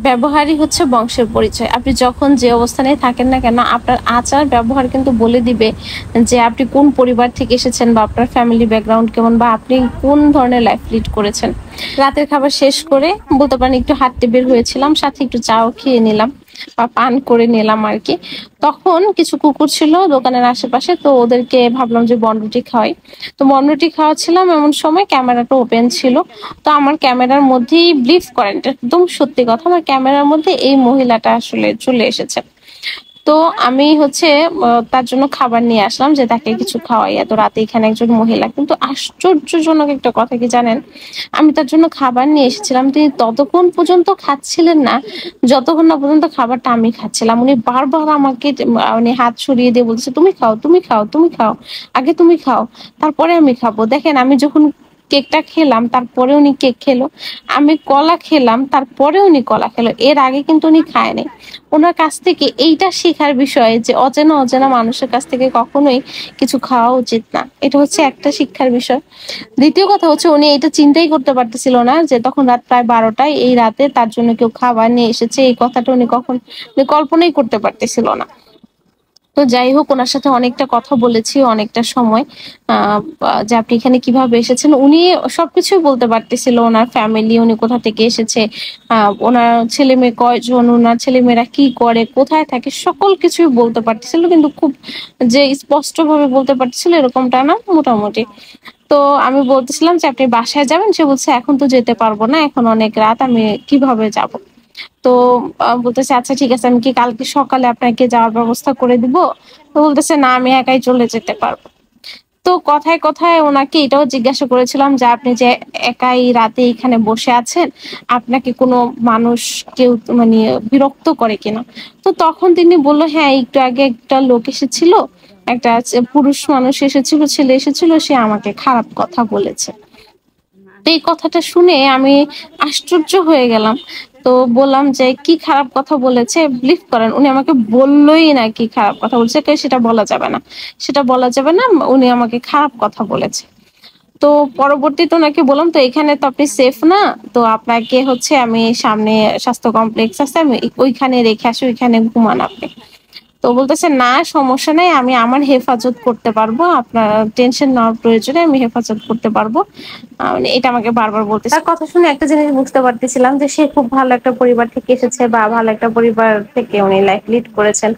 ব্যবহারই হচ্ছে বংশের পরিচয়। আপনি যখন যে অবস্থানেই থাকেন না কেন, আপনার আচার ব্যবহার কিন্তু বলে দিবে যে আপনি কোন পরিবার থেকে এসেছেন বা আপনার ফ্যামিলি ব্যাকগ্রাউন্ড কেমন বা আপনি কোন ধরনের লাইফ লিড করেছেন। রাতের খাবার শেষ করে বলতে পারেন একটু হাঁটতে বের হয়েছিলাম, সাথে একটু চাও খেয়ে নিলাম বা পান করে নিলাম আরকি। তখন কিছু কুকুর ছিল দোকানের আশেপাশে, তো ওদেরকে ভাবলাম যে বনরুটি খাওয়াই। তো বনরুটি খাওয়াচ্ছিলাম, এমন সময় ক্যামেরাটা ওপেন ছিল। তো আমার ক্যামেরার মধ্যেই বিলিভ করেন, এটা একদম সত্যি কথা, আমার ক্যামেরার মধ্যে এই মহিলাটা আসলে চলে এসেছে। তো আমি হচ্ছে তার জন্য খাবার নিয়ে আসলাম যে তাকে কিছু খাওয়াই। এত রাতে এখানে একজন মহিলা, কিন্তু আশ্চর্যজনক একটা কথা কি জানেন, আমি তার জন্য খাবার নিয়ে এসেছিলাম, তিনি ততক্ষণ পর্যন্ত খাচ্ছিলেন না যতক্ষণ না পর্যন্ত খাবারটা আমি খাচ্ছিলাম। উনি বারবার আমাকে মানে হাত সরিয়ে দিয়ে বলছে, তুমি খাও, তুমি খাও, তুমি খাও, আগে তুমি খাও, তারপরে আমি খাবো। দেখেন, আমি যখন কেকটা খেলাম তারপরে উনি কেক খেলো, আমি কলা খেলাম তারপরে উনি কলা খেলো, এর আগে কিন্তু উনি খায়নি। ওনার কাছ থেকে এইটা শেখার বিষয় যে অচেনা অচেনা মানুষের কাছ থেকে কখনোই কিছু খাওয়া উচিত না, এটা হচ্ছে একটা শিক্ষার বিষয়। দ্বিতীয় কথা হচ্ছে, উনি এটা চিন্তাই করতে পারতেছিল না যে তখন রাত প্রায় 12টায়, এই রাতে তার জন্য কেউ খাবার নিয়ে এসেছে, এই কথাটা উনি কল্পনাই করতে পারতেছিল না। তো যাই হোক, ওনার সাথে অনেকটা কথা বলেছি, অনেকটা সময় যে আপনি এখানে কিভাবে এসেছেন। উনি সবকিছুই বলতে পারতেছিল, ওনার ফ্যামিলি, উনি কোথা থেকে এসেছে, ওনার ছেলে মেয়ে কয়জন, ওনার ছেলে মেয়েরা কি করে, কোথায় থাকে, সকল কিছুই বলতে পারতেছিল, কিন্তু খুব যে স্পষ্ট ভাবে বলতে পারতেছিল এরকমটা না, মোটামুটি। তো আমি বলতেছিলাম যে আপনি বাসায় যাবেন, সে বলছে এখন তো যেতে পারবো না, এখন অনেক রাত, আমি কিভাবে যাব। তো বলতেছে আচ্ছা ঠিক আছে, আমি কি কালকে সকালে আপনাকে যাওয়ার ব্যবস্থা করে দিব। তো বলতেছে না, আমি একাই চলে যেতে পারবো। তো কথায় কথায় ওনাকে এটাও জিজ্ঞাসা করেছিলাম যে আপনি যে একাই রাতে এখানে বসে আছেন, আপনাকে কোনো মানুষ কেউ মানে বিরক্ত করে কিনা। তো তখন তিনি বললো, হ্যাঁ একটু আগে একটা লোক এসেছিল, একটা পুরুষ মানুষ এসেছিল, ছেলে এসেছিল, সে আমাকে খারাপ কথা বলেছে। তো এই কথাটা শুনে আমি আশ্চর্য হয়ে গেলাম। তো বললাম যে কি খারাপ কথা বলেছে, বিলিভ করেন উনি আমাকে বললোই না কি খারাপ কথা বলছে, সেটা বলা যাবে না, সেটা বলা যাবে না, উনি আমাকে খারাপ কথা বলেছে। তো পরবর্তীতে ওনাকে বললাম, তো এখানে তো আপনি সেফ না, তো আপনাকে হচ্ছে আমি সামনে স্বাস্থ্য কমপ্লেক্স আছে, আমি ওইখানে রেখে আসি, ওইখানে ঘুমান আপনি। তো বলতেছে না সমস্যা নাই, আমি আমার হেফাজত করতে পারবো, আপনার টেনশন নেওয়ার প্রয়োজনে আমি হেফাজত করতে পারবো। মানে এটা আমাকে বারবার বলতেছে। তার কথা শুনে একটা জিনিস বুঝতে পারতেছিলাম যে সে খুব ভালো একটা পরিবার থেকে এসেছে বা ভালো একটা পরিবার থেকে উনি লাইফ লিড করেছেন।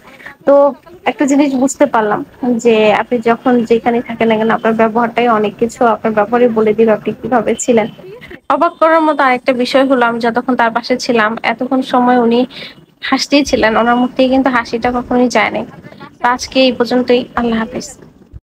তো একটা জিনিস বুঝতে পারলাম যে আপনি যখন যেখানে থাকেন না কেন, আপনার ব্যবহারটাই অনেক কিছু, আপনার ব্যবহারই বলে দিবে আপনি কিভাবে ছিলেন। অবাক করার মতো আরেকটা বিষয় হলো, আমি যতক্ষণ তার পাশে ছিলাম এতক্ষণ সময় উনি হাসতেই ছিলেন, ওনার মুখ থেকে কিন্তু হাসিটা কখনোই যায় নাই। তো আজকে এই পর্যন্তই, আল্লাহ হাফিজ।